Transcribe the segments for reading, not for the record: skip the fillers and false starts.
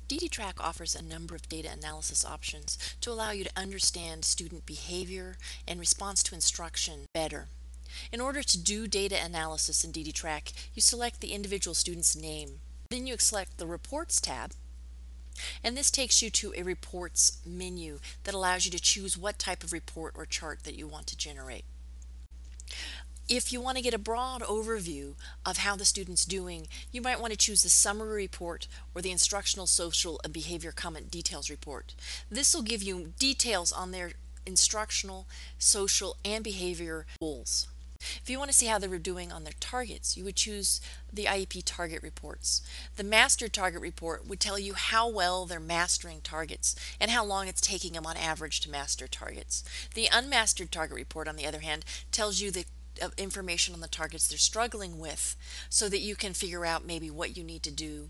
DDtrac offers a number of data analysis options to allow you to understand student behavior and response to instruction better. In order to do data analysis in DDtrac, you select the individual student's name. Then you select the Reports tab, and this takes you to a Reports menu that allows you to choose what type of report or chart that you want to generate. If you want to get a broad overview of how the student's doing, you might want to choose the Summary Report or the Instructional, Social, and Behavior Comment Details Report. This will give you details on their instructional, social, and behavior goals. If you want to see how they were doing on their targets, you would choose the IEP Target Reports. The Master Target Report would tell you how well they're mastering targets and how long it's taking them on average to master targets. The Unmastered Target Report, on the other hand, tells you the information on the targets they're struggling with so that you can figure out maybe what you need to do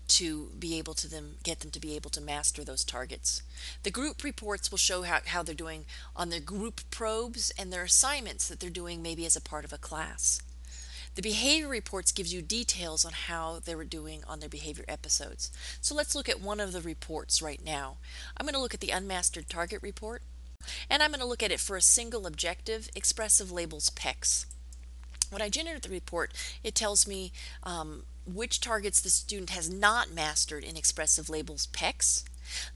to be able to get them to be able to master those targets. The group reports will show how they're doing on their group probes and their assignments that they're doing maybe as a part of a class. The behavior reports gives you details on how they were doing on their behavior episodes. So let's look at one of the reports right now. I'm going to look at the Unmastered Target Report, and I'm going to look at it for a single objective, expressive labels PECs. When I generate the report, it tells me which targets the student has not mastered in expressive labels PECs,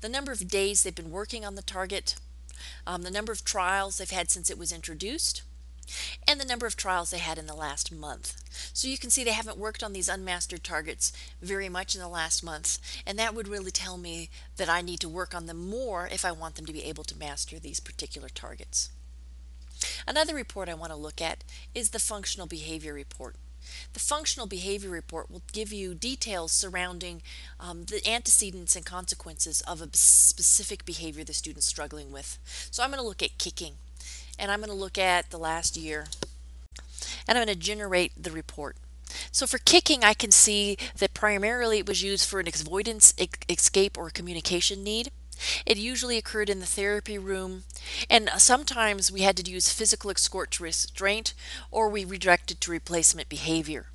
the number of days they've been working on the target, the number of trials they've had since it was introduced, and the number of trials they had in the last month. So you can see they haven't worked on these unmastered targets very much in the last month, and that would really tell me that I need to work on them more if I want them to be able to master these particular targets. Another report I want to look at is the Functional Behavior Report. The Functional Behavior Report will give you details surrounding the antecedents and consequences of a specific behavior the student's struggling with. So I'm going to look at kicking, and I'm going to look at the last year, and I'm going to generate the report. So for kicking, I can see that primarily it was used for an avoidance, escape, or communication need. It usually occurred in the therapy room, and sometimes we had to use physical escort to restraint, or we redirected to replacement behavior.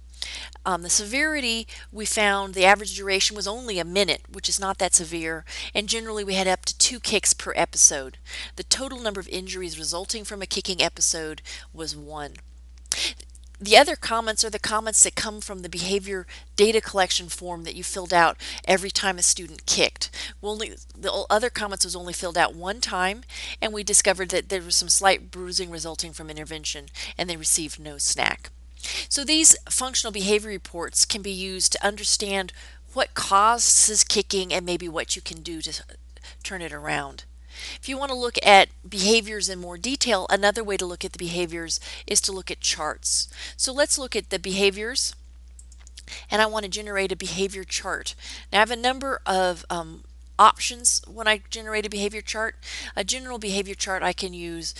The severity, we found the average duration was only a minute, which is not that severe, and generally we had up to 2 kicks per episode. The total number of injuries resulting from a kicking episode was 1. The other comments are the comments that come from the behavior data collection form that you filled out every time a student kicked. The other comments was only filled out 1 time, and we discovered that there was some slight bruising resulting from intervention, and they received no snack. So these functional behavior reports can be used to understand what causes kicking and maybe what you can do to turn it around. If you want to look at behaviors in more detail, another way to look at the behaviors is to look at charts. So let's look at the behaviors, and I want to generate a behavior chart. Now I have a number of options when I generate a behavior chart. A general behavior chart I can use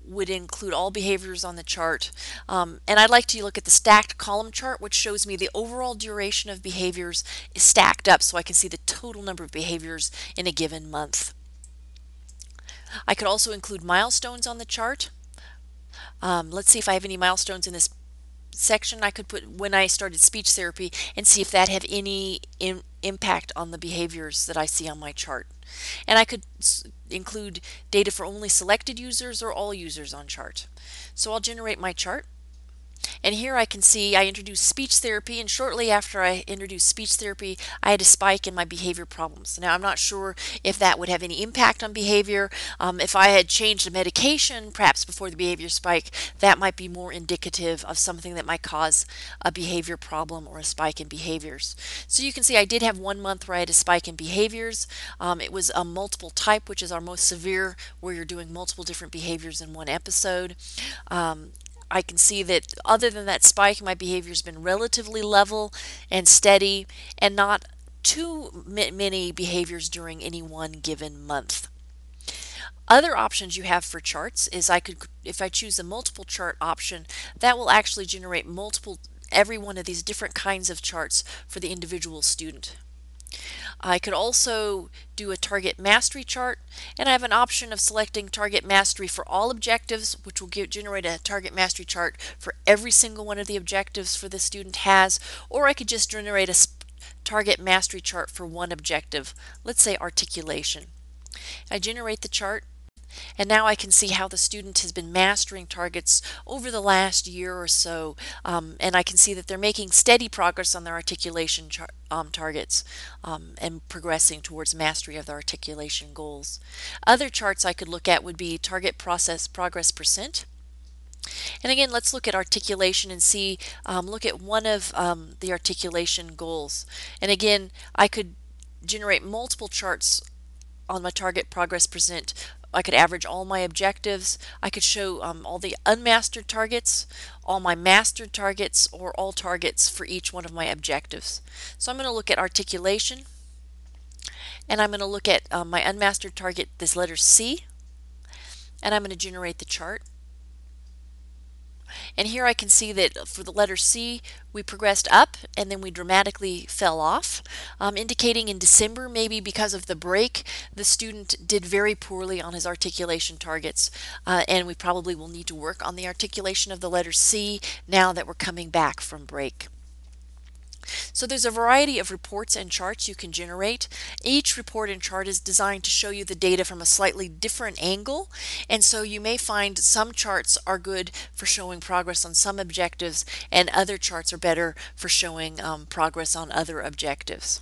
would include all behaviors on the chart, and I'd like to look at the stacked column chart, which shows me the overall duration of behaviors is stacked up so I can see the total number of behaviors in a given month. I could also include milestones on the chart. Let's see if I have any milestones in this section. I could put when I started speech therapy and see if that had any impact on the behaviors that I see on my chart. And I could include data for only selected users or all users on chart. So I'll generate my chart. And here I can see I introduced speech therapy, and shortly after I introduced speech therapy, I had a spike in my behavior problems. Now, I'm not sure if that would have any impact on behavior. If I had changed a medication, perhaps before the behavior spike, that might be more indicative of something that might cause a behavior problem or a spike in behaviors. So you can see I did have 1 month where I had a spike in behaviors. It was a multiple type, which is our most severe, where you're doing multiple different behaviors in one episode. I can see that other than that spike, my behavior has been relatively level and steady, and not too many behaviors during any one given month. Other options you have for charts is if I choose the multiple chart option, that will actually generate every one of these different kinds of charts for the individual student. I could also do a target mastery chart, and I have an option of selecting target mastery for all objectives, which will generate a target mastery chart for every single one of the objectives for the student has, or I could just generate a target mastery chart for one objective, let's say articulation. I generate the chart, and now I can see how the student has been mastering targets over the last year or so, and I can see that they're making steady progress on their articulation targets and progressing towards mastery of their articulation goals. Other charts I could look at would be target process progress percent. And again, let's look at articulation and see, look at one of the articulation goals. And again, I could generate multiple charts on my target progress percent. I could average all my objectives. I could show all the unmastered targets, all my mastered targets, or all targets for each one of my objectives. So I'm going to look at articulation, and I'm going to look at my unmastered target, this letter C, and I'm going to generate the chart. And here I can see that for the letter C, we progressed up and then we dramatically fell off, indicating in December, maybe because of the break, the student did very poorly on his articulation targets, and we probably will need to work on the articulation of the letter C now that we're coming back from break. So there's a variety of reports and charts you can generate. Each report and chart is designed to show you the data from a slightly different angle, and so you may find some charts are good for showing progress on some objectives and other charts are better for showing progress on other objectives.